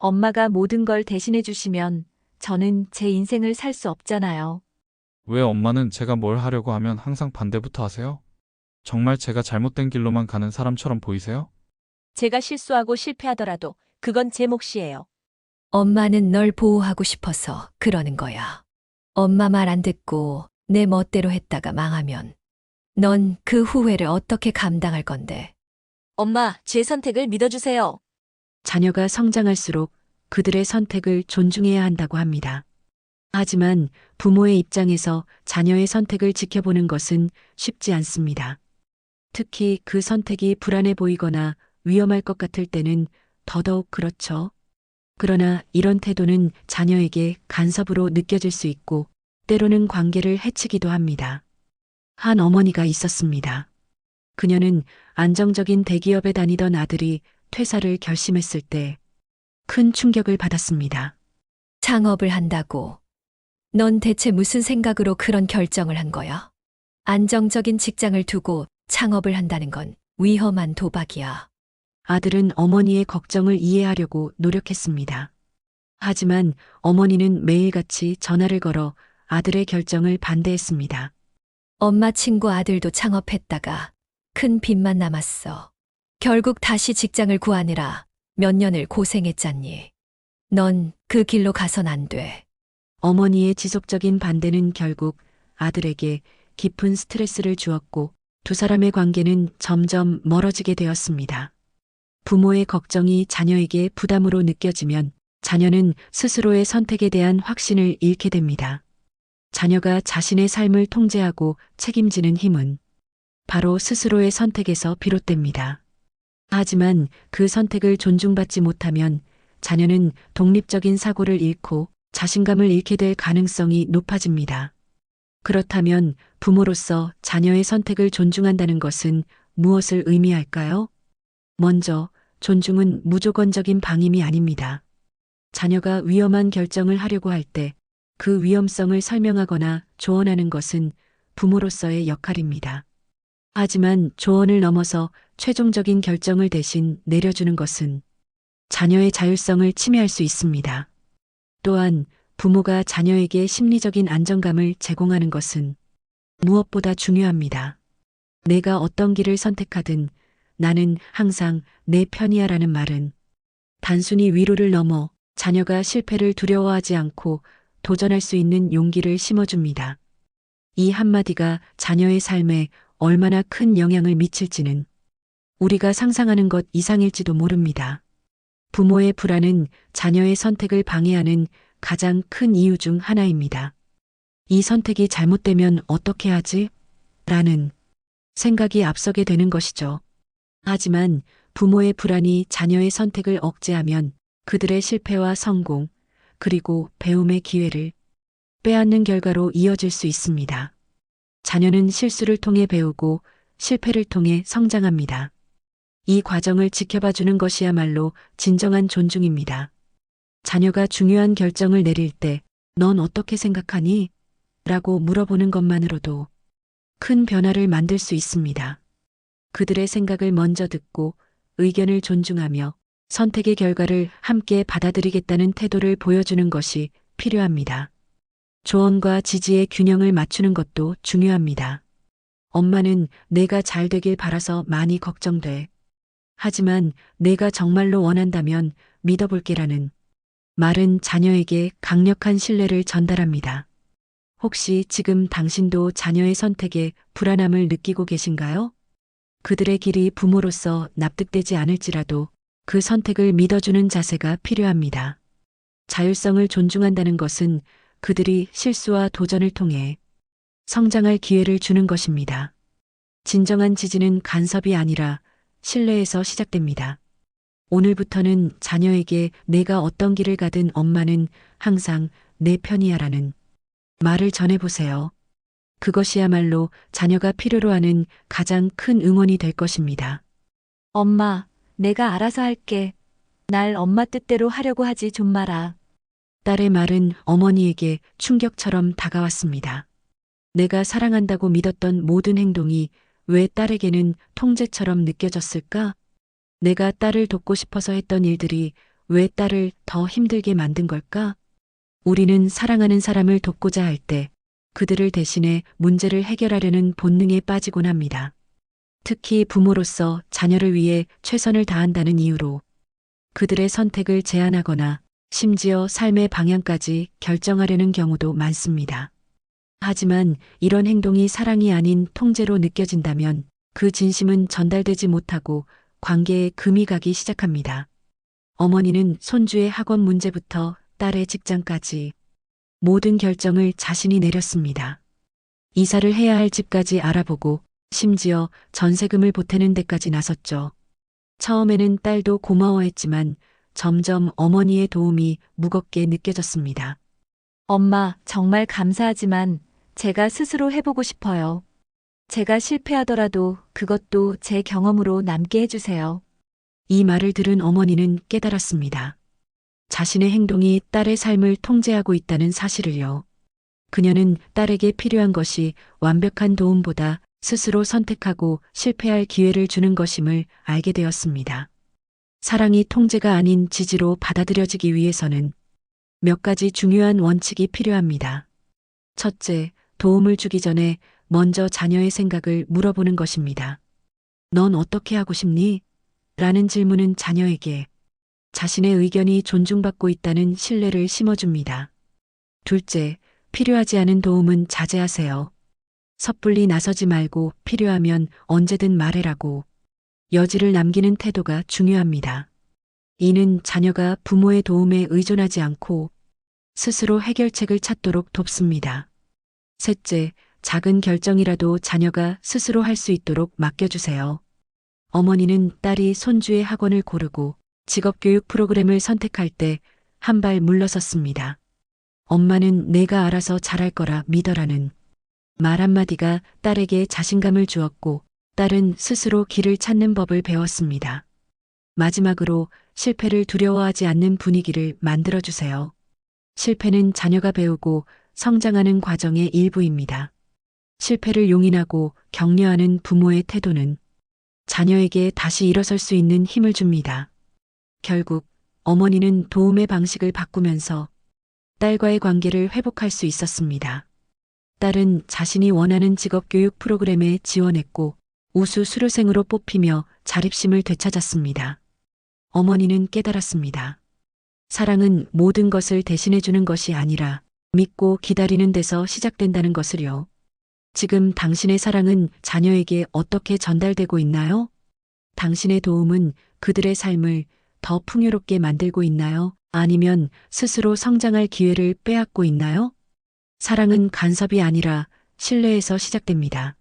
엄마가 모든 걸 대신해 주시면 저는 제 인생을 살 수 없잖아요. 왜 엄마는 제가 뭘 하려고 하면 항상 반대부터 하세요? 정말 제가 잘못된 길로만 가는 사람처럼 보이세요? 제가 실수하고 실패하더라도 그건 제 몫이에요. 엄마는 널 보호하고 싶어서 그러는 거야. 엄마 말 안 듣고 내 멋대로 했다가 망하면 넌 그 후회를 어떻게 감당할 건데? 엄마, 제 선택을 믿어주세요. 자녀가 성장할수록 그들의 선택을 존중해야 한다고 합니다. 하지만 부모의 입장에서 자녀의 선택을 지켜보는 것은 쉽지 않습니다. 특히 그 선택이 불안해 보이거나 위험할 것 같을 때는 더더욱 그렇죠. 그러나 이런 태도는 자녀에게 간섭으로 느껴질 수 있고 때로는 관계를 해치기도 합니다. 한 어머니가 있었습니다. 그녀는 안정적인 대기업에 다니던 아들이 퇴사를 결심했을 때 큰 충격을 받았습니다. 창업을 한다고. 넌 대체 무슨 생각으로 그런 결정을 한 거야? 안정적인 직장을 두고 창업을 한다는 건 위험한 도박이야. 아들은 어머니의 걱정을 이해하려고 노력했습니다. 하지만 어머니는 매일같이 전화를 걸어 아들의 결정을 반대했습니다. 엄마 친구 아들도 창업했다가 큰 빚만 남았어. 결국 다시 직장을 구하느라 몇 년을 고생했잖니. 넌 그 길로 가선 안 돼. 어머니의 지속적인 반대는 결국 아들에게 깊은 스트레스를 주었고 두 사람의 관계는 점점 멀어지게 되었습니다. 부모의 걱정이 자녀에게 부담으로 느껴지면 자녀는 스스로의 선택에 대한 확신을 잃게 됩니다. 자녀가 자신의 삶을 통제하고 책임지는 힘은 바로 스스로의 선택에서 비롯됩니다. 하지만 그 선택을 존중받지 못하면 자녀는 독립적인 사고를 잃고 자신감을 잃게 될 가능성이 높아집니다. 그렇다면 부모로서 자녀의 선택을 존중한다는 것은 무엇을 의미할까요? 먼저, 존중은 무조건적인 방임이 아닙니다. 자녀가 위험한 결정을 하려고 할 때 그 위험성을 설명하거나 조언하는 것은 부모로서의 역할입니다. 하지만 조언을 넘어서 최종적인 결정을 대신 내려주는 것은 자녀의 자율성을 침해할 수 있습니다. 또한 부모가 자녀에게 심리적인 안정감을 제공하는 것은 무엇보다 중요합니다. 내가 어떤 길을 선택하든 나는 항상 내 편이야라는 말은 단순히 위로를 넘어 자녀가 실패를 두려워하지 않고 도전할 수 있는 용기를 심어줍니다. 이 한마디가 자녀의 삶에 얼마나 큰 영향을 미칠지는 우리가 상상하는 것 이상일지도 모릅니다. 부모의 불안은 자녀의 선택을 방해하는 가장 큰 이유 중 하나입니다. 이 선택이 잘못되면 어떻게 하지? 라는 생각이 앞서게 되는 것이죠. 하지만 부모의 불안이 자녀의 선택을 억제하면 그들의 실패와 성공, 그리고 배움의 기회를 빼앗는 결과로 이어질 수 있습니다. 자녀는 실수를 통해 배우고 실패를 통해 성장합니다. 이 과정을 지켜봐 주는 것이야말로 진정한 존중입니다. 자녀가 중요한 결정을 내릴 때, 넌 어떻게 생각하니? 라고 물어보는 것만으로도 큰 변화를 만들 수 있습니다. 그들의 생각을 먼저 듣고 의견을 존중하며 선택의 결과를 함께 받아들이겠다는 태도를 보여주는 것이 필요합니다. 조언과 지지의 균형을 맞추는 것도 중요합니다. 엄마는 내가 잘 되길 바라서 많이 걱정돼. 하지만 내가 정말로 원한다면 믿어볼게라는 말은 자녀에게 강력한 신뢰를 전달합니다. 혹시 지금 당신도 자녀의 선택에 불안함을 느끼고 계신가요? 그들의 길이 부모로서 납득되지 않을지라도 그 선택을 믿어주는 자세가 필요합니다. 자율성을 존중한다는 것은 그들이 실수와 도전을 통해 성장할 기회를 주는 것입니다. 진정한 지지는 간섭이 아니라 신뢰에서 시작됩니다. 오늘부터는 자녀에게 내가 어떤 길을 가든 엄마는 항상 내 편이야라는 말을 전해보세요. 그것이야말로 자녀가 필요로 하는 가장 큰 응원이 될 것입니다. 엄마, 내가 알아서 할게. 날 엄마 뜻대로 하려고 하지 좀 마라. 딸의 말은 어머니에게 충격처럼 다가왔습니다. 내가 사랑한다고 믿었던 모든 행동이 왜 딸에게는 통제처럼 느껴졌을까? 내가 딸을 돕고 싶어서 했던 일들이 왜 딸을 더 힘들게 만든 걸까? 우리는 사랑하는 사람을 돕고자 할 때 그들을 대신해 문제를 해결하려는 본능에 빠지곤 합니다. 특히 부모로서 자녀를 위해 최선을 다한다는 이유로 그들의 선택을 제한하거나 심지어 삶의 방향까지 결정하려는 경우도 많습니다. 하지만 이런 행동이 사랑이 아닌 통제로 느껴진다면 그 진심은 전달되지 못하고 관계에 금이 가기 시작합니다. 어머니는 손주의 학원 문제부터 딸의 직장까지 모든 결정을 자신이 내렸습니다. 이사를 해야 할 집까지 알아보고 심지어 전세금을 보태는 데까지 나섰죠. 처음에는 딸도 고마워했지만 점점 어머니의 도움이 무겁게 느껴졌습니다. 엄마, 정말 감사하지만 제가 스스로 해보고 싶어요. 제가 실패하더라도 그것도 제 경험으로 남게 해주세요. 이 말을 들은 어머니는 깨달았습니다. 자신의 행동이 딸의 삶을 통제하고 있다는 사실을요. 그녀는 딸에게 필요한 것이 완벽한 도움보다 스스로 선택하고 실패할 기회를 주는 것임을 알게 되었습니다. 사랑이 통제가 아닌 지지로 받아들여지기 위해서는 몇 가지 중요한 원칙이 필요합니다. 첫째, 도움을 주기 전에 먼저 자녀의 생각을 물어보는 것입니다. 넌 어떻게 하고 싶니? 라는 질문은 자녀에게 자신의 의견이 존중받고 있다는 신뢰를 심어줍니다. 둘째, 필요하지 않은 도움은 자제하세요. 섣불리 나서지 말고 필요하면 언제든 말해라고 여지를 남기는 태도가 중요합니다. 이는 자녀가 부모의 도움에 의존하지 않고 스스로 해결책을 찾도록 돕습니다. 셋째, 작은 결정이라도 자녀가 스스로 할 수 있도록 맡겨주세요. 어머니는 딸이 손주의 학원을 고르고 직업교육 프로그램을 선택할 때 한 발 물러섰습니다. 엄마는 내가 알아서 잘할 거라 믿어라는 말 한마디가 딸에게 자신감을 주었고 딸은 스스로 길을 찾는 법을 배웠습니다. 마지막으로 실패를 두려워하지 않는 분위기를 만들어주세요. 실패는 자녀가 배우고 성장하는 과정의 일부입니다. 실패를 용인하고 격려하는 부모의 태도는 자녀에게 다시 일어설 수 있는 힘을 줍니다. 결국 어머니는 도움의 방식을 바꾸면서 딸과의 관계를 회복할 수 있었습니다. 딸은 자신이 원하는 직업교육 프로그램에 지원했고 우수 수료생으로 뽑히며 자립심을 되찾았습니다. 어머니는 깨달았습니다. 사랑은 모든 것을 대신해주는 것이 아니라 믿고 기다리는 데서 시작된다는 것을요. 지금 당신의 사랑은 자녀에게 어떻게 전달되고 있나요? 당신의 도움은 그들의 삶을 더 풍요롭게 만들고 있나요? 아니면 스스로 성장할 기회를 빼앗고 있나요? 사랑은 간섭이 아니라 신뢰에서 시작됩니다.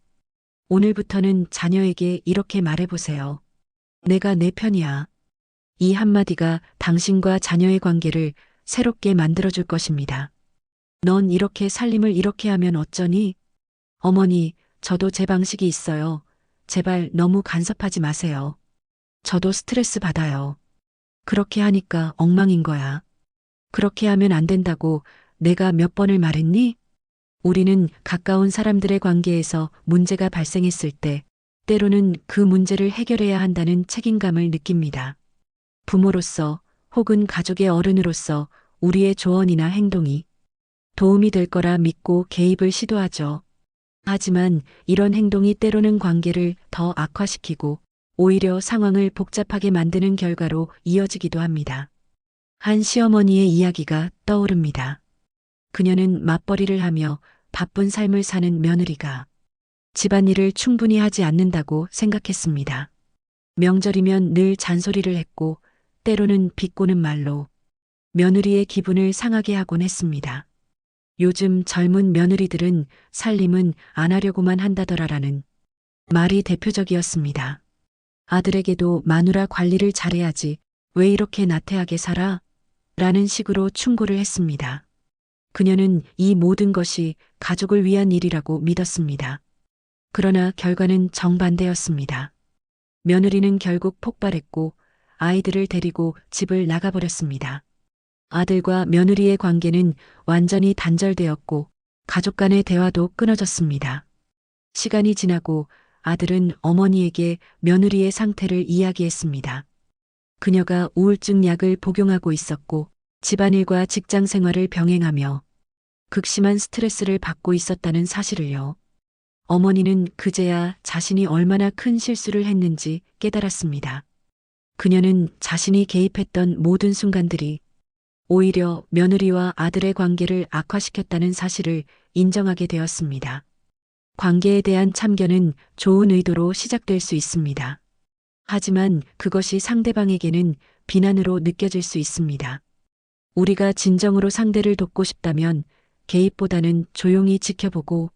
오늘부터는 자녀에게 이렇게 말해보세요. 내가 내 편이야. 이 한마디가 당신과 자녀의 관계를 새롭게 만들어줄 것입니다. 넌 이렇게 살림을 이렇게 하면 어쩌니? 어머니, 저도 제 방식이 있어요. 제발 너무 간섭하지 마세요. 저도 스트레스 받아요. 그렇게 하니까 엉망인 거야. 그렇게 하면 안 된다고 내가 몇 번을 말했니? 우리는 가까운 사람들의 관계에서 문제가 발생했을 때 때로는 그 문제를 해결해야 한다는 책임감을 느낍니다. 부모로서 혹은 가족의 어른으로서 우리의 조언이나 행동이 도움이 될 거라 믿고 개입을 시도하죠. 하지만 이런 행동이 때로는 관계를 더 악화시키고 오히려 상황을 복잡하게 만드는 결과로 이어지기도 합니다. 한 시어머니의 이야기가 떠오릅니다. 그녀는 맞벌이를 하며 바쁜 삶을 사는 며느리가 집안일을 충분히 하지 않는다고 생각했습니다. 명절이면 늘 잔소리를 했고 때로는 비꼬는 말로 며느리의 기분을 상하게 하곤 했습니다. 요즘 젊은 며느리들은 살림은 안 하려고만 한다더라라는 말이 대표적이었습니다. 아들에게도 마누라 관리를 잘해야지 왜 이렇게 나태하게 살아? 라는 식으로 충고를 했습니다. 그녀는 이 모든 것이 가족을 위한 일이라고 믿었습니다. 그러나 결과는 정반대였습니다. 며느리는 결국 폭발했고 아이들을 데리고 집을 나가버렸습니다. 아들과 며느리의 관계는 완전히 단절되었고 가족 간의 대화도 끊어졌습니다. 시간이 지나고 아들은 어머니에게 며느리의 상태를 이야기했습니다. 그녀가 우울증 약을 복용하고 있었고 집안일과 직장 생활을 병행하며 극심한 스트레스를 받고 있었다는 사실을요. 어머니는 그제야 자신이 얼마나 큰 실수를 했는지 깨달았습니다. 그녀는 자신이 개입했던 모든 순간들이 오히려 며느리와 아들의 관계를 악화시켰다는 사실을 인정하게 되었습니다. 관계에 대한 참견은 좋은 의도로 시작될 수 있습니다. 하지만 그것이 상대방에게는 비난으로 느껴질 수 있습니다. 우리가 진정으로 상대를 돕고 싶다면 개입보다는 조용히 지켜보고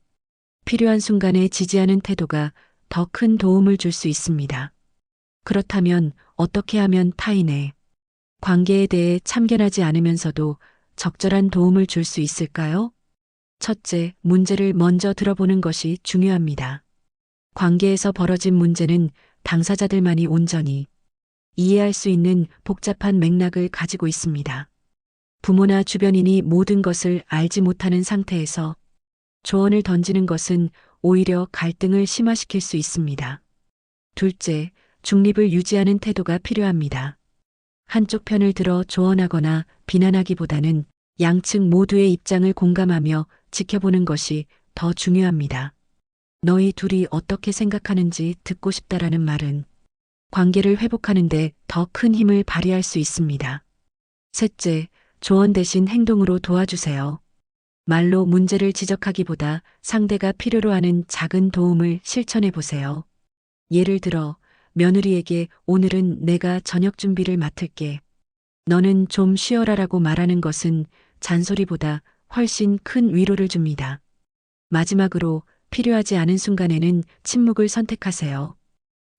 필요한 순간에 지지하는 태도가 더 큰 도움을 줄 수 있습니다. 그렇다면 어떻게 하면 타인의 관계에 대해 참견하지 않으면서도 적절한 도움을 줄 수 있을까요? 첫째, 문제를 먼저 들어보는 것이 중요합니다. 관계에서 벌어진 문제는 당사자들만이 온전히 이해할 수 있는 복잡한 맥락을 가지고 있습니다. 부모나 주변인이 모든 것을 알지 못하는 상태에서 조언을 던지는 것은 오히려 갈등을 심화시킬 수 있습니다. 둘째, 중립을 유지하는 태도가 필요합니다. 한쪽 편을 들어 조언하거나 비난하기보다는 양측 모두의 입장을 공감하며 지켜보는 것이 더 중요합니다. 너희 둘이 어떻게 생각하는지 듣고 싶다라는 말은 관계를 회복하는데 더 큰 힘을 발휘할 수 있습니다. 셋째, 조언 대신 행동으로 도와주세요. 말로 문제를 지적하기보다 상대가 필요로 하는 작은 도움을 실천해 보세요. 예를 들어, 며느리에게 오늘은 내가 저녁 준비를 맡을게. 너는 좀 쉬어라라고 말하는 것은 잔소리보다 훨씬 큰 위로를 줍니다. 마지막으로 필요하지 않은 순간에는 침묵을 선택하세요.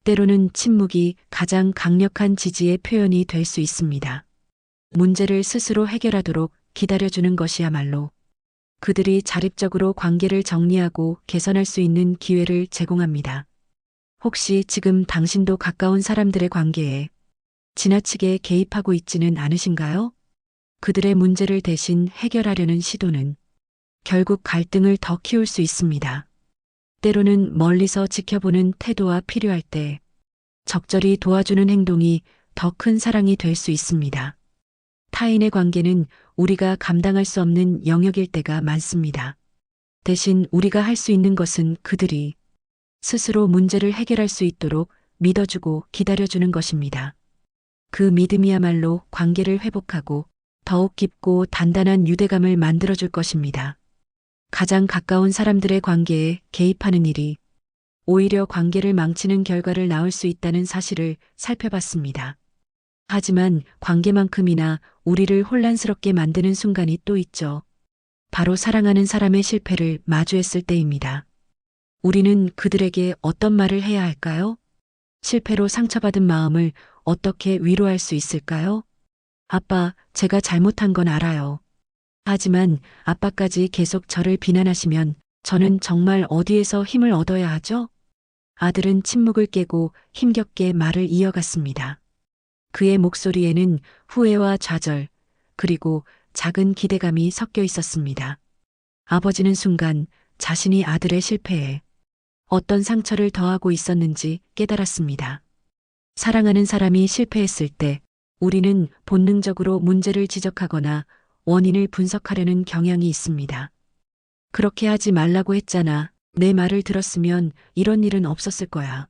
때로는 침묵이 가장 강력한 지지의 표현이 될 수 있습니다. 문제를 스스로 해결하도록 기다려주는 것이야말로 그들이 자립적으로 관계를 정리하고 개선할 수 있는 기회를 제공합니다. 혹시 지금 당신도 가까운 사람들의 관계에 지나치게 개입하고 있지는 않으신가요? 그들의 문제를 대신 해결하려는 시도는 결국 갈등을 더 키울 수 있습니다. 때로는 멀리서 지켜보는 태도와 필요할 때 적절히 도와주는 행동이 더 큰 사랑이 될 수 있습니다. 타인의 관계는 우리가 감당할 수 없는 영역일 때가 많습니다. 대신 우리가 할 수 있는 것은 그들이 스스로 문제를 해결할 수 있도록 믿어주고 기다려주는 것입니다. 그 믿음이야말로 관계를 회복하고 더욱 깊고 단단한 유대감을 만들어줄 것입니다. 가장 가까운 사람들의 관계에 개입하는 일이 오히려 관계를 망치는 결과를 낳을 수 있다는 사실을 살펴봤습니다. 하지만 관계만큼이나 우리를 혼란스럽게 만드는 순간이 또 있죠. 바로 사랑하는 사람의 실패를 마주했을 때입니다. 우리는 그들에게 어떤 말을 해야 할까요? 실패로 상처받은 마음을 어떻게 위로할 수 있을까요? 아빠, 제가 잘못한 건 알아요. 하지만 아빠까지 계속 저를 비난하시면 저는 정말 어디에서 힘을 얻어야 하죠? 아들은 침묵을 깨고 힘겹게 말을 이어갔습니다. 그의 목소리에는 후회와 좌절, 그리고 작은 기대감이 섞여 있었습니다. 아버지는 순간 자신이 아들의 실패에 어떤 상처를 더하고 있었는지 깨달았습니다. 사랑하는 사람이 실패했을 때 우리는 본능적으로 문제를 지적하거나 원인을 분석하려는 경향이 있습니다. 그렇게 하지 말라고 했잖아. 내 말을 들었으면 이런 일은 없었을 거야.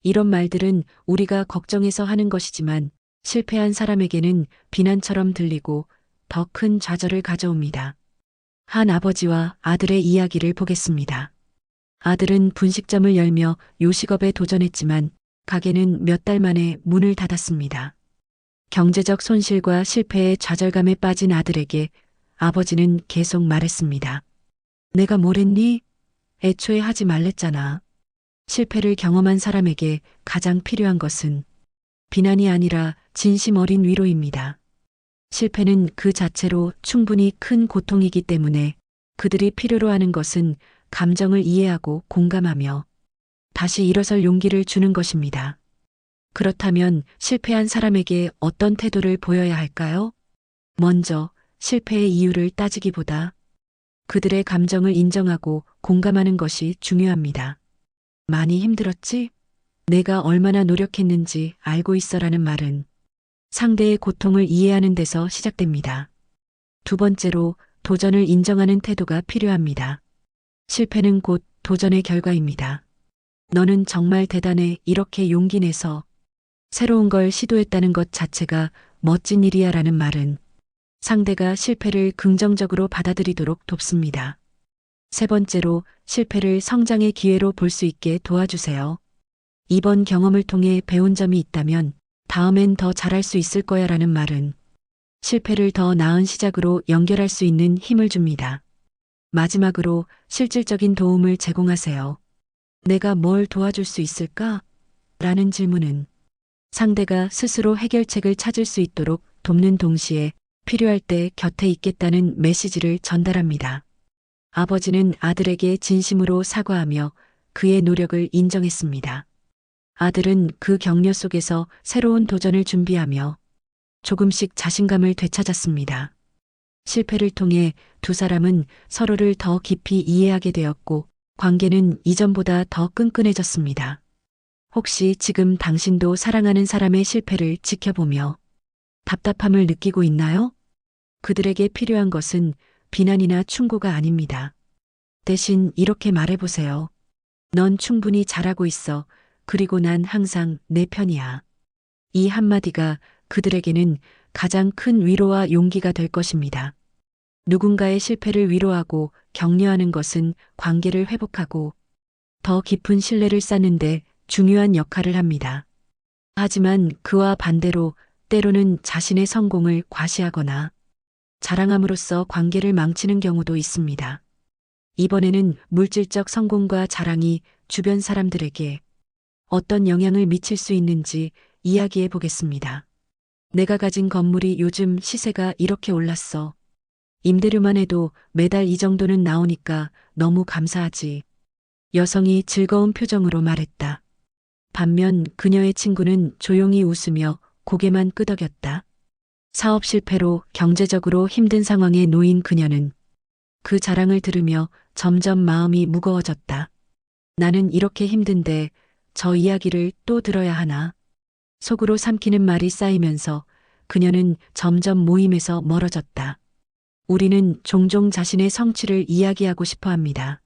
이런 말들은 우리가 걱정해서 하는 것이지만 실패한 사람에게는 비난처럼 들리고 더 큰 좌절을 가져옵니다. 한 아버지와 아들의 이야기를 보겠습니다. 아들은 분식점을 열며 요식업에 도전했지만 가게는 몇 달 만에 문을 닫았습니다. 경제적 손실과 실패의 좌절감에 빠진 아들에게 아버지는 계속 말했습니다. 내가 뭘 했니? 애초에 하지 말랬잖아. 실패를 경험한 사람에게 가장 필요한 것은 비난이 아니라 진심 어린 위로입니다. 실패는 그 자체로 충분히 큰 고통이기 때문에 그들이 필요로 하는 것은 감정을 이해하고 공감하며 다시 일어설 용기를 주는 것입니다. 그렇다면 실패한 사람에게 어떤 태도를 보여야 할까요? 먼저 실패의 이유를 따지기보다 그들의 감정을 인정하고 공감하는 것이 중요합니다. 많이 힘들었지? 내가 얼마나 노력했는지 알고 있어라는 말은 상대의 고통을 이해하는 데서 시작됩니다. 두 번째로 도전을 인정하는 태도가 필요합니다. 실패는 곧 도전의 결과입니다. 너는 정말 대단해. 이렇게 용기 내서 새로운 걸 시도했다는 것 자체가 멋진 일이야 라는 말은 상대가 실패를 긍정적으로 받아들이도록 돕습니다. 세 번째로 실패를 성장의 기회로 볼 수 있게 도와주세요. 이번 경험을 통해 배운 점이 있다면 다음엔 더 잘할 수 있을 거야 라는 말은 실패를 더 나은 시작으로 연결할 수 있는 힘을 줍니다. 마지막으로 실질적인 도움을 제공하세요. 내가 뭘 도와줄 수 있을까? 라는 질문은 상대가 스스로 해결책을 찾을 수 있도록 돕는 동시에 필요할 때 곁에 있겠다는 메시지를 전달합니다. 아버지는 아들에게 진심으로 사과하며 그의 노력을 인정했습니다. 아들은 그 격려 속에서 새로운 도전을 준비하며 조금씩 자신감을 되찾았습니다. 실패를 통해 두 사람은 서로를 더 깊이 이해하게 되었고 관계는 이전보다 더 끈끈해졌습니다. 혹시 지금 당신도 사랑하는 사람의 실패를 지켜보며 답답함을 느끼고 있나요? 그들에게 필요한 것은 비난이나 충고가 아닙니다. 대신 이렇게 말해보세요. 넌 충분히 잘하고 있어. 그리고 난 항상 내 편이야. 이 한마디가 그들에게는 가장 큰 위로와 용기가 될 것입니다. 누군가의 실패를 위로하고 격려하는 것은 관계를 회복하고 더 깊은 신뢰를 쌓는데 중요한 역할을 합니다. 하지만 그와 반대로 때로는 자신의 성공을 과시하거나 자랑함으로써 관계를 망치는 경우도 있습니다. 이번에는 물질적 성공과 자랑이 주변 사람들에게 어떤 영향을 미칠 수 있는지 이야기해 보겠습니다. 내가 가진 건물이 요즘 시세가 이렇게 올랐어. 임대료만 해도 매달 이 정도는 나오니까 너무 감사하지. 여성이 즐거운 표정으로 말했다. 반면 그녀의 친구는 조용히 웃으며 고개만 끄덕였다. 사업 실패로 경제적으로 힘든 상황에 놓인 그녀는 그 자랑을 들으며 점점 마음이 무거워졌다. 나는 이렇게 힘든데 저 이야기를 또 들어야 하나? 속으로 삼키는 말이 쌓이면서 그녀는 점점 모임에서 멀어졌다. 우리는 종종 자신의 성취를 이야기하고 싶어 합니다.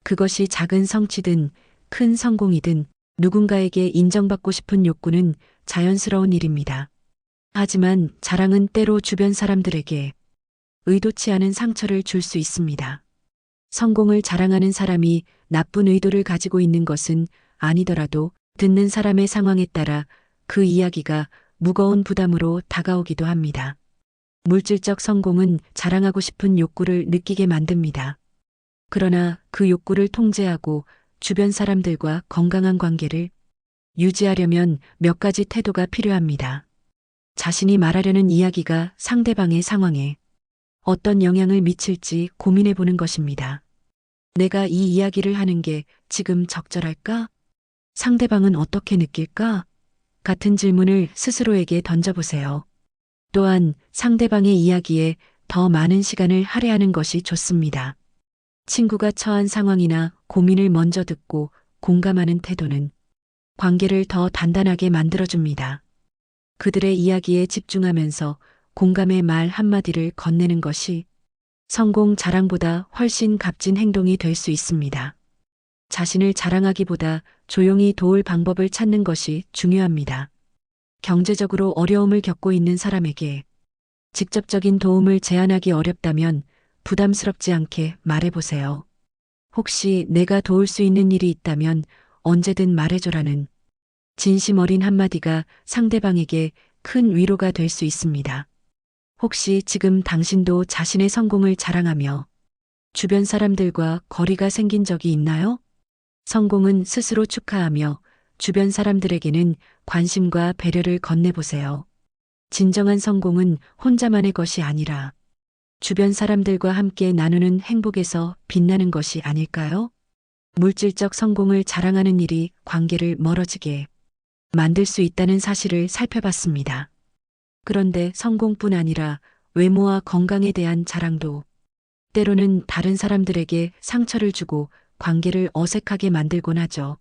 그것이 작은 성취든 큰 성공이든 누군가에게 인정받고 싶은 욕구는 자연스러운 일입니다. 하지만 자랑은 때로 주변 사람들에게 의도치 않은 상처를 줄 수 있습니다. 성공을 자랑하는 사람이 나쁜 의도를 가지고 있는 것은 아니더라도 듣는 사람의 상황에 따라 그 이야기가 무거운 부담으로 다가오기도 합니다. 물질적 성공은 자랑하고 싶은 욕구를 느끼게 만듭니다. 그러나 그 욕구를 통제하고 주변 사람들과 건강한 관계를 유지하려면 몇 가지 태도가 필요합니다. 자신이 말하려는 이야기가 상대방의 상황에 어떤 영향을 미칠지 고민해 보는 것입니다. 내가 이 이야기를 하는 게 지금 적절할까? 상대방은 어떻게 느낄까? 같은 질문을 스스로에게 던져보세요. 또한 상대방의 이야기에 더 많은 시간을 할애하는 것이 좋습니다. 친구가 처한 상황이나 고민을 먼저 듣고 공감하는 태도는 관계를 더 단단하게 만들어줍니다. 그들의 이야기에 집중하면서 공감의 말 한마디를 건네는 것이 성공 자랑보다 훨씬 값진 행동이 될 수 있습니다. 자신을 자랑하기보다 조용히 도울 방법을 찾는 것이 중요합니다. 경제적으로 어려움을 겪고 있는 사람에게 직접적인 도움을 제안하기 어렵다면 부담스럽지 않게 말해보세요. 혹시 내가 도울 수 있는 일이 있다면 언제든 말해줘라는 진심 어린 한마디가 상대방에게 큰 위로가 될 수 있습니다. 혹시 지금 당신도 자신의 성공을 자랑하며 주변 사람들과 거리가 생긴 적이 있나요? 성공은 스스로 축하하며 주변 사람들에게는 관심과 배려를 건네보세요. 진정한 성공은 혼자만의 것이 아니라 주변 사람들과 함께 나누는 행복에서 빛나는 것이 아닐까요? 물질적 성공을 자랑하는 일이 관계를 멀어지게 만들 수 있다는 사실을 살펴봤습니다. 그런데 성공뿐 아니라 외모와 건강에 대한 자랑도 때로는 다른 사람들에게 상처를 주고 관계를 어색하게 만들곤 하죠.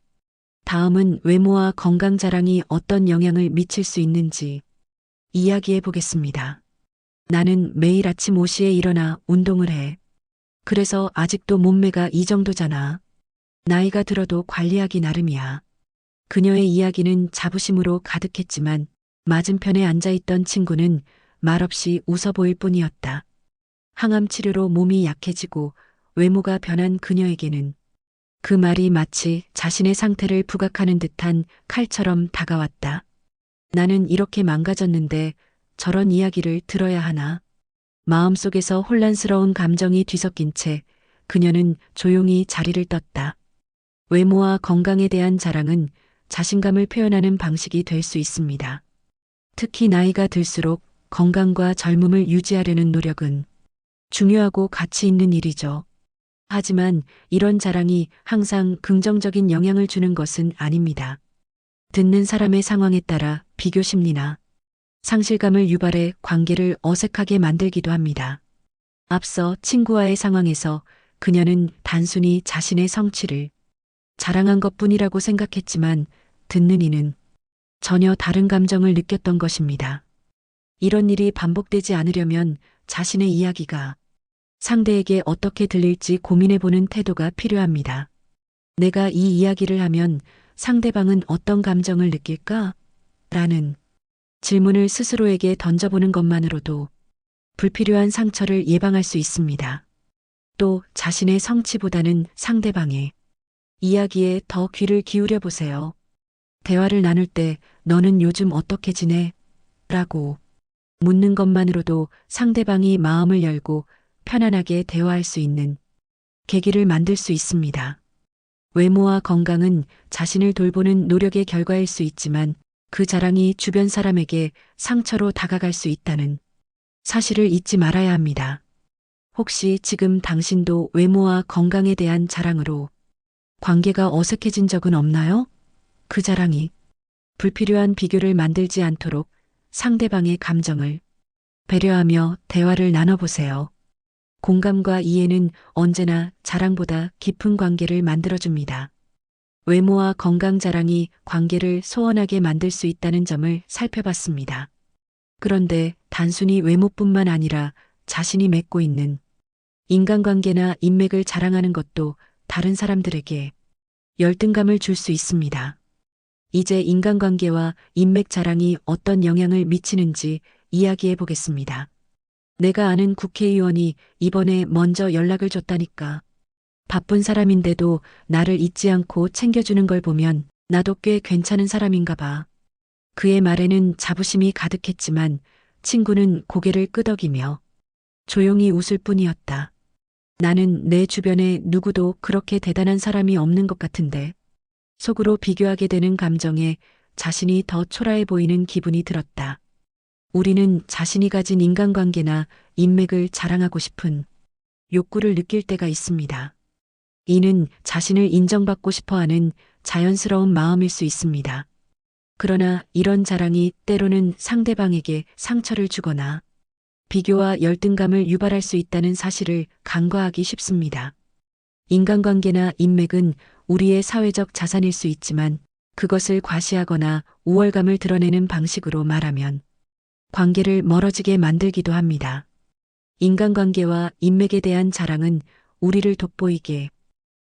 다음은 외모와 건강 자랑이 어떤 영향을 미칠 수 있는지 이야기해 보겠습니다. 나는 매일 아침 5시에 일어나 운동을 해. 그래서 아직도 몸매가 이 정도잖아. 나이가 들어도 관리하기 나름이야. 그녀의 이야기는 자부심으로 가득했지만 맞은편에 앉아있던 친구는 말없이 웃어 보일 뿐이었다. 항암 치료로 몸이 약해지고 외모가 변한 그녀에게는 그 말이 마치 자신의 상태를 부각하는 듯한 칼처럼 다가왔다. 나는 이렇게 망가졌는데 저런 이야기를 들어야 하나? 마음속에서 혼란스러운 감정이 뒤섞인 채 그녀는 조용히 자리를 떴다. 외모와 건강에 대한 자랑은 자신감을 표현하는 방식이 될 수 있습니다. 특히 나이가 들수록 건강과 젊음을 유지하려는 노력은 중요하고 가치 있는 일이죠. 하지만 이런 자랑이 항상 긍정적인 영향을 주는 것은 아닙니다. 듣는 사람의 상황에 따라 비교 심리나 상실감을 유발해 관계를 어색하게 만들기도 합니다. 앞서 친구와의 상황에서 그녀는 단순히 자신의 성취를 자랑한 것뿐이라고 생각했지만 듣는 이는 전혀 다른 감정을 느꼈던 것입니다. 이런 일이 반복되지 않으려면 자신의 이야기가 상대에게 어떻게 들릴지 고민해보는 태도가 필요합니다. 내가 이 이야기를 하면 상대방은 어떤 감정을 느낄까? 라는 질문을 스스로에게 던져보는 것만으로도 불필요한 상처를 예방할 수 있습니다. 또 자신의 성취보다는 상대방의 이야기에 더 귀를 기울여 보세요. 대화를 나눌 때 너는 요즘 어떻게 지내? 라고 묻는 것만으로도 상대방이 마음을 열고 편안하게 대화할 수 있는 계기를 만들 수 있습니다. 외모와 건강은 자신을 돌보는 노력의 결과일 수 있지만 그 자랑이 주변 사람에게 상처로 다가갈 수 있다는 사실을 잊지 말아야 합니다. 혹시 지금 당신도 외모와 건강에 대한 자랑으로 관계가 어색해진 적은 없나요? 그 자랑이 불필요한 비교를 만들지 않도록 상대방의 감정을 배려하며 대화를 나눠보세요. 공감과 이해는 언제나 자랑보다 깊은 관계를 만들어줍니다. 외모와 건강 자랑이 관계를 소원하게 만들 수 있다는 점을 살펴봤습니다. 그런데 단순히 외모뿐만 아니라 자신이 맺고 있는 인간관계나 인맥을 자랑하는 것도 다른 사람들에게 열등감을 줄 수 있습니다. 이제 인간관계와 인맥 자랑이 어떤 영향을 미치는지 이야기해 보겠습니다. 내가 아는 국회의원이 이번에 먼저 연락을 줬다니까. 바쁜 사람인데도 나를 잊지 않고 챙겨주는 걸 보면 나도 꽤 괜찮은 사람인가 봐. 그의 말에는 자부심이 가득했지만 친구는 고개를 끄덕이며 조용히 웃을 뿐이었다. 나는 내 주변에 누구도 그렇게 대단한 사람이 없는 것 같은데 속으로 비교하게 되는 감정에 자신이 더 초라해 보이는 기분이 들었다. 우리는 자신이 가진 인간관계나 인맥을 자랑하고 싶은 욕구를 느낄 때가 있습니다. 이는 자신을 인정받고 싶어 하는 자연스러운 마음일 수 있습니다. 그러나 이런 자랑이 때로는 상대방에게 상처를 주거나 비교와 열등감을 유발할 수 있다는 사실을 간과하기 쉽습니다. 인간관계나 인맥은 우리의 사회적 자산일 수 있지만 그것을 과시하거나 우월감을 드러내는 방식으로 말하면 관계를 멀어지게 만들기도 합니다. 인간관계와 인맥에 대한 자랑은 우리를 돋보이게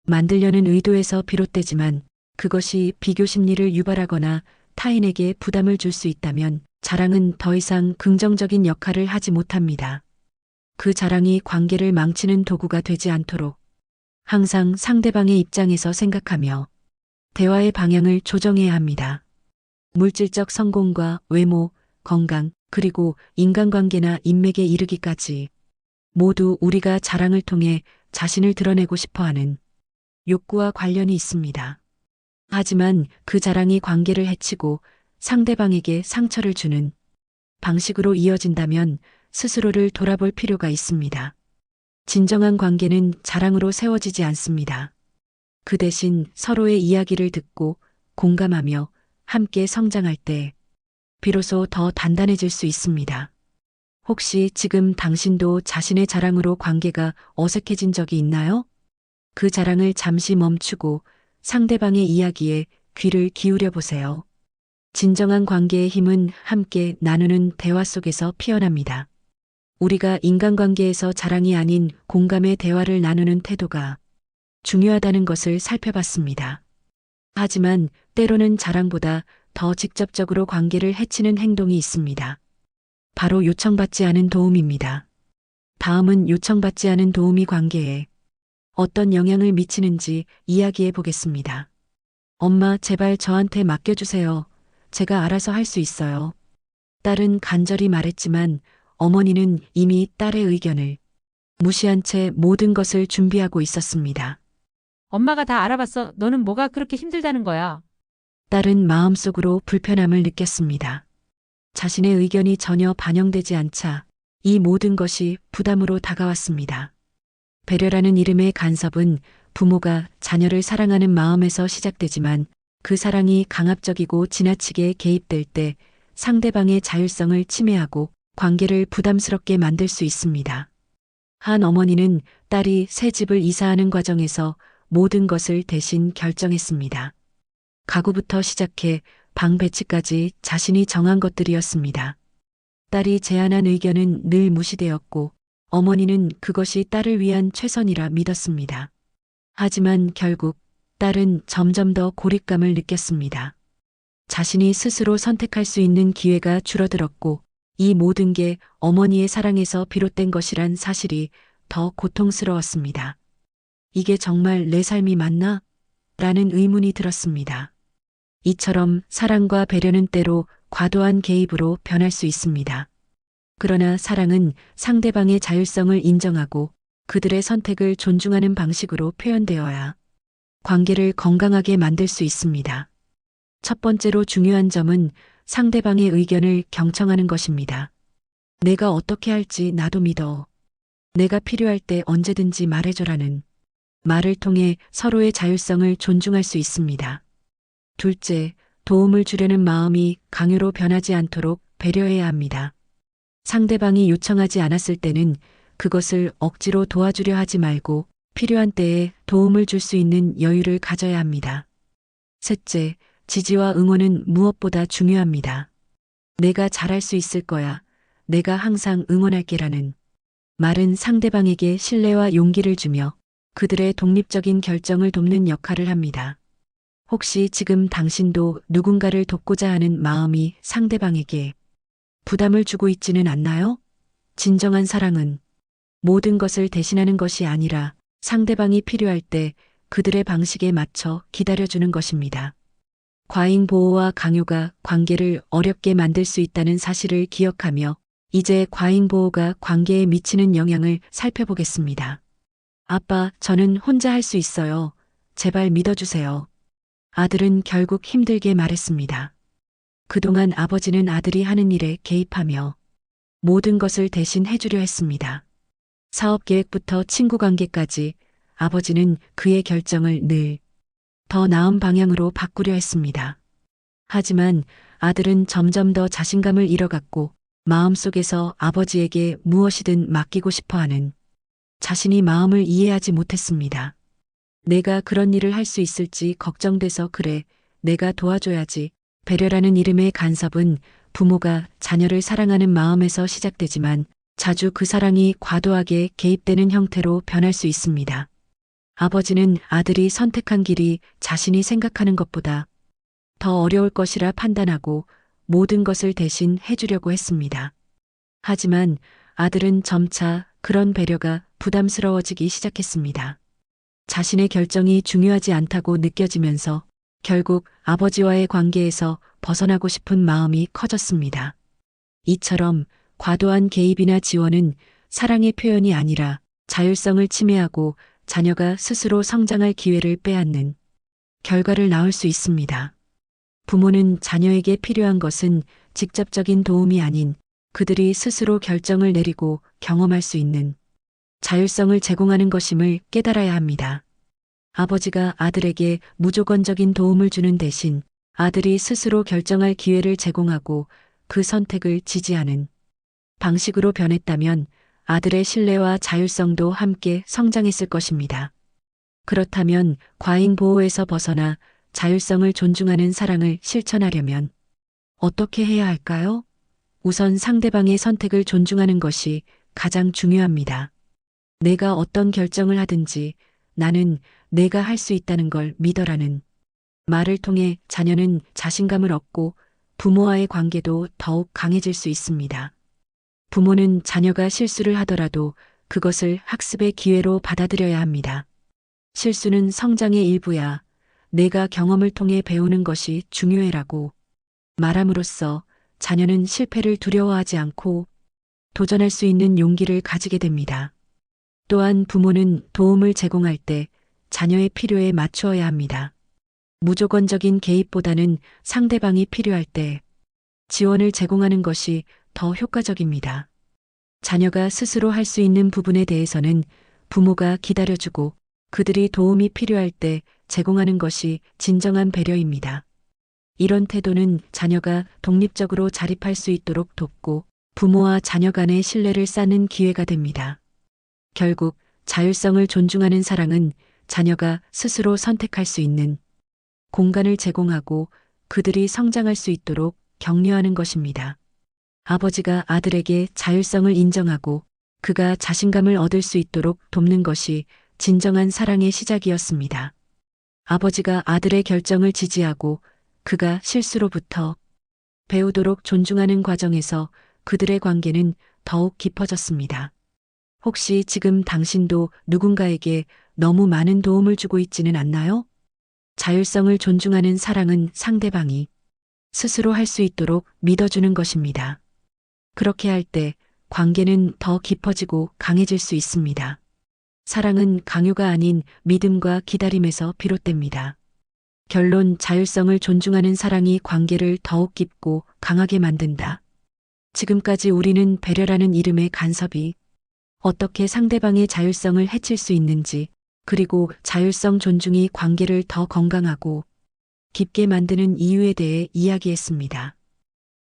만들려는 의도에서 비롯되지만 그것이 비교 심리를 유발하거나 타인에게 부담을 줄 수 있다면 자랑은 더 이상 긍정적인 역할을 하지 못합니다. 그 자랑이 관계를 망치는 도구가 되지 않도록 항상 상대방의 입장에서 생각하며 대화의 방향을 조정해야 합니다. 물질적 성공과 외모, 건강, 그리고 인간관계나 인맥에 이르기까지 모두 우리가 자랑을 통해 자신을 드러내고 싶어하는 욕구와 관련이 있습니다. 하지만 그 자랑이 관계를 해치고 상대방에게 상처를 주는 방식으로 이어진다면 스스로를 돌아볼 필요가 있습니다. 진정한 관계는 자랑으로 세워지지 않습니다. 그 대신 서로의 이야기를 듣고 공감하며 함께 성장할 때 비로소 더 단단해질 수 있습니다. 혹시 지금 당신도 자신의 자랑으로 관계가 어색해진 적이 있나요? 그 자랑을 잠시 멈추고 상대방의 이야기에 귀를 기울여 보세요. 진정한 관계의 힘은 함께 나누는 대화 속에서 피어납니다. 우리가 인간관계에서 자랑이 아닌 공감의 대화를 나누는 태도가 중요하다는 것을 살펴봤습니다. 하지만 때로는 자랑보다 더 직접적으로 관계를 해치는 행동이 있습니다. 바로 요청받지 않은 도움입니다. 다음은 요청받지 않은 도움이 관계에 어떤 영향을 미치는지 이야기해 보겠습니다. 엄마, 제발 저한테 맡겨주세요. 제가 알아서 할 수 있어요. 딸은 간절히 말했지만 어머니는 이미 딸의 의견을 무시한 채 모든 것을 준비하고 있었습니다. 엄마가 다 알아봤어. 너는 뭐가 그렇게 힘들다는 거야? 딸은 마음속으로 불편함을 느꼈습니다. 자신의 의견이 전혀 반영되지 않자 이 모든 것이 부담으로 다가왔습니다. 배려라는 이름의 간섭은 부모가 자녀를 사랑하는 마음에서 시작되지만 그 사랑이 강압적이고 지나치게 개입될 때 상대방의 자율성을 침해하고 관계를 부담스럽게 만들 수 있습니다. 한 어머니는 딸이 새 집을 이사하는 과정에서 모든 것을 대신 결정했습니다. 가구부터 시작해 방 배치까지 자신이 정한 것들이었습니다. 딸이 제안한 의견은 늘 무시되었고 어머니는 그것이 딸을 위한 최선이라 믿었습니다. 하지만 결국 딸은 점점 더 고립감을 느꼈습니다. 자신이 스스로 선택할 수 있는 기회가 줄어들었고 이 모든 게 어머니의 사랑에서 비롯된 것이란 사실이 더 고통스러웠습니다. 이게 정말 내 삶이 맞나? 라는 의문이 들었습니다. 이처럼 사랑과 배려는 때로 과도한 개입으로 변할 수 있습니다. 그러나 사랑은 상대방의 자율성을 인정하고 그들의 선택을 존중하는 방식으로 표현되어야 관계를 건강하게 만들 수 있습니다. 첫 번째로 중요한 점은 상대방의 의견을 경청하는 것입니다. 내가 어떻게 할지 나도 믿어. 내가 필요할 때 언제든지 말해줘라는 말을 통해 서로의 자율성을 존중할 수 있습니다. 둘째, 도움을 주려는 마음이 강요로 변하지 않도록 배려해야 합니다. 상대방이 요청하지 않았을 때는 그것을 억지로 도와주려 하지 말고 필요한 때에 도움을 줄 수 있는 여유를 가져야 합니다. 셋째, 지지와 응원은 무엇보다 중요합니다. 내가 잘할 수 있을 거야. 내가 항상 응원할게라는 말은 상대방에게 신뢰와 용기를 주며 그들의 독립적인 결정을 돕는 역할을 합니다. 혹시 지금 당신도 누군가를 돕고자 하는 마음이 상대방에게 부담을 주고 있지는 않나요? 진정한 사랑은 모든 것을 대신하는 것이 아니라 상대방이 필요할 때 그들의 방식에 맞춰 기다려주는 것입니다. 과잉 보호와 강요가 관계를 어렵게 만들 수 있다는 사실을 기억하며 이제 과잉 보호가 관계에 미치는 영향을 살펴보겠습니다. 아빠, 저는 혼자 할 수 있어요. 제발 믿어주세요. 아들은 결국 힘들게 말했습니다. 그동안 아버지는 아들이 하는 일에 개입하며 모든 것을 대신 해주려 했습니다. 사업 계획부터 친구 관계까지 아버지는 그의 결정을 늘 더 나은 방향으로 바꾸려 했습니다. 하지만 아들은 점점 더 자신감을 잃어갔고 마음속에서 아버지에게 무엇이든 맡기고 싶어 하는 자신이 마음을 이해하지 못했습니다. 내가 그런 일을 할 수 있을지 걱정돼서 그래. 내가 도와줘야지. 배려라는 이름의 간섭은 부모가 자녀를 사랑하는 마음에서 시작되지만 자주 그 사랑이 과도하게 개입되는 형태로 변할 수 있습니다. 아버지는 아들이 선택한 길이 자신이 생각하는 것보다 더 어려울 것이라 판단하고 모든 것을 대신 해주려고 했습니다. 하지만 아들은 점차 그런 배려가 부담스러워지기 시작했습니다. 자신의 결정이 중요하지 않다고 느껴지면서 결국 아버지와의 관계에서 벗어나고 싶은 마음이 커졌습니다. 이처럼 과도한 개입이나 지원은 사랑의 표현이 아니라 자율성을 침해하고 자녀가 스스로 성장할 기회를 빼앗는 결과를 낳을 수 있습니다. 부모는 자녀에게 필요한 것은 직접적인 도움이 아닌 그들이 스스로 결정을 내리고 경험할 수 있는 자율성을 제공하는 것임을 깨달아야 합니다. 아버지가 아들에게 무조건적인 도움을 주는 대신 아들이 스스로 결정할 기회를 제공하고 그 선택을 지지하는 방식으로 변했다면 아들의 신뢰와 자율성도 함께 성장했을 것입니다. 그렇다면 과잉 보호에서 벗어나 자율성을 존중하는 사랑을 실천하려면 어떻게 해야 할까요? 우선 상대방의 선택을 존중하는 것이 가장 중요합니다. 내가 어떤 결정을 하든지 나는 내가 할 수 있다는 걸 믿어라는 말을 통해 자녀는 자신감을 얻고 부모와의 관계도 더욱 강해질 수 있습니다. 부모는 자녀가 실수를 하더라도 그것을 학습의 기회로 받아들여야 합니다. 실수는 성장의 일부야. 내가 경험을 통해 배우는 것이 중요해라고 말함으로써 자녀는 실패를 두려워하지 않고 도전할 수 있는 용기를 가지게 됩니다. 또한 부모는 도움을 제공할 때 자녀의 필요에 맞추어야 합니다. 무조건적인 개입보다는 상대방이 필요할 때 지원을 제공하는 것이 더 효과적입니다. 자녀가 스스로 할 수 있는 부분에 대해서는 부모가 기다려주고 그들이 도움이 필요할 때 제공하는 것이 진정한 배려입니다. 이런 태도는 자녀가 독립적으로 자립할 수 있도록 돕고 부모와 자녀 간의 신뢰를 쌓는 기회가 됩니다. 결국 자율성을 존중하는 사랑은 자녀가 스스로 선택할 수 있는 공간을 제공하고 그들이 성장할 수 있도록 격려하는 것입니다. 아버지가 아들에게 자율성을 인정하고 그가 자신감을 얻을 수 있도록 돕는 것이 진정한 사랑의 시작이었습니다. 아버지가 아들의 결정을 지지하고 그가 실수로부터 배우도록 존중하는 과정에서 그들의 관계는 더욱 깊어졌습니다. 혹시 지금 당신도 누군가에게 너무 많은 도움을 주고 있지는 않나요? 자율성을 존중하는 사랑은 상대방이 스스로 할 수 있도록 믿어주는 것입니다. 그렇게 할 때 관계는 더 깊어지고 강해질 수 있습니다. 사랑은 강요가 아닌 믿음과 기다림에서 비롯됩니다. 결론, 자율성을 존중하는 사랑이 관계를 더욱 깊고 강하게 만든다. 지금까지 우리는 배려라는 이름의 간섭이 어떻게 상대방의 자율성을 해칠 수 있는지, 그리고 자율성 존중이 관계를 더 건강하고 깊게 만드는 이유에 대해 이야기했습니다.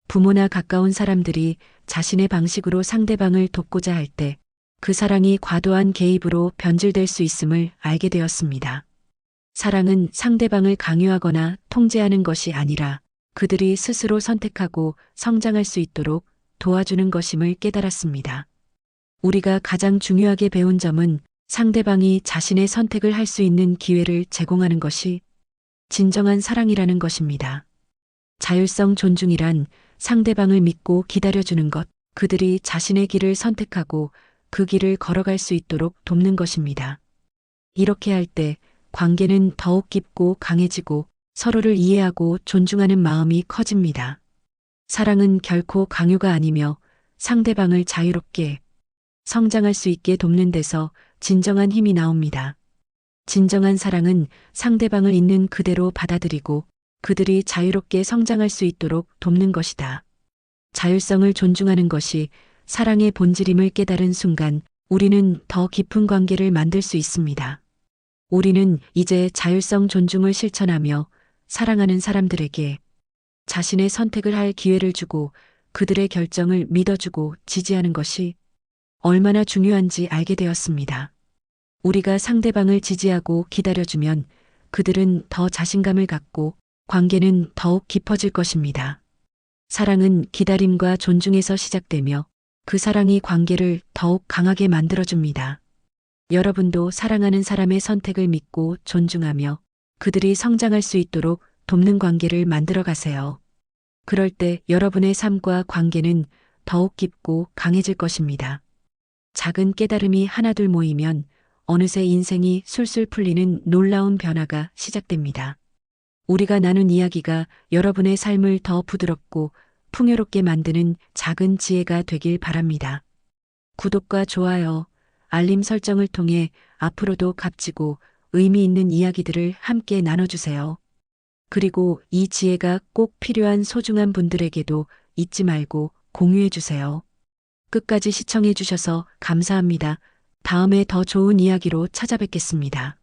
부모나 가까운 사람들이 자신의 방식으로 상대방을 돕고자 할 때 그 사랑이 과도한 개입으로 변질될 수 있음을 알게 되었습니다. 사랑은 상대방을 강요하거나 통제하는 것이 아니라 그들이 스스로 선택하고 성장할 수 있도록 도와주는 것임을 깨달았습니다. 우리가 가장 중요하게 배운 점은 상대방이 자신의 선택을 할 수 있는 기회를 제공하는 것이 진정한 사랑이라는 것입니다. 자율성 존중이란 상대방을 믿고 기다려주는 것, 그들이 자신의 길을 선택하고 그 길을 걸어갈 수 있도록 돕는 것입니다. 이렇게 할 때 관계는 더욱 깊고 강해지고 서로를 이해하고 존중하는 마음이 커집니다. 사랑은 결코 강요가 아니며 상대방을 자유롭게 성장할 수 있게 돕는 데서 진정한 힘이 나옵니다. 진정한 사랑은 상대방을 있는 그대로 받아들이고 그들이 자유롭게 성장할 수 있도록 돕는 것이다. 자율성을 존중하는 것이 사랑의 본질임을 깨달은 순간 우리는 더 깊은 관계를 만들 수 있습니다. 우리는 이제 자율성 존중을 실천하며 사랑하는 사람들에게 자신의 선택을 할 기회를 주고 그들의 결정을 믿어주고 지지하는 것이 얼마나 중요한지 알게 되었습니다. 우리가 상대방을 지지하고 기다려주면 그들은 더 자신감을 갖고 관계는 더욱 깊어질 것입니다. 사랑은 기다림과 존중에서 시작되며 그 사랑이 관계를 더욱 강하게 만들어줍니다. 여러분도 사랑하는 사람의 선택을 믿고 존중하며 그들이 성장할 수 있도록 돕는 관계를 만들어 가세요. 그럴 때 여러분의 삶과 관계는 더욱 깊고 강해질 것입니다. 작은 깨달음이 하나둘 모이면 어느새 인생이 술술 풀리는 놀라운 변화가 시작됩니다. 우리가 나눈 이야기가 여러분의 삶을 더 부드럽고 풍요롭게 만드는 작은 지혜가 되길 바랍니다. 구독과 좋아요, 알림 설정을 통해 앞으로도 값지고 의미 있는 이야기들을 함께 나눠주세요. 그리고 이 지혜가 꼭 필요한 소중한 분들에게도 잊지 말고 공유해주세요. 끝까지 시청해주셔서 감사합니다. 다음에 더 좋은 이야기로 찾아뵙겠습니다.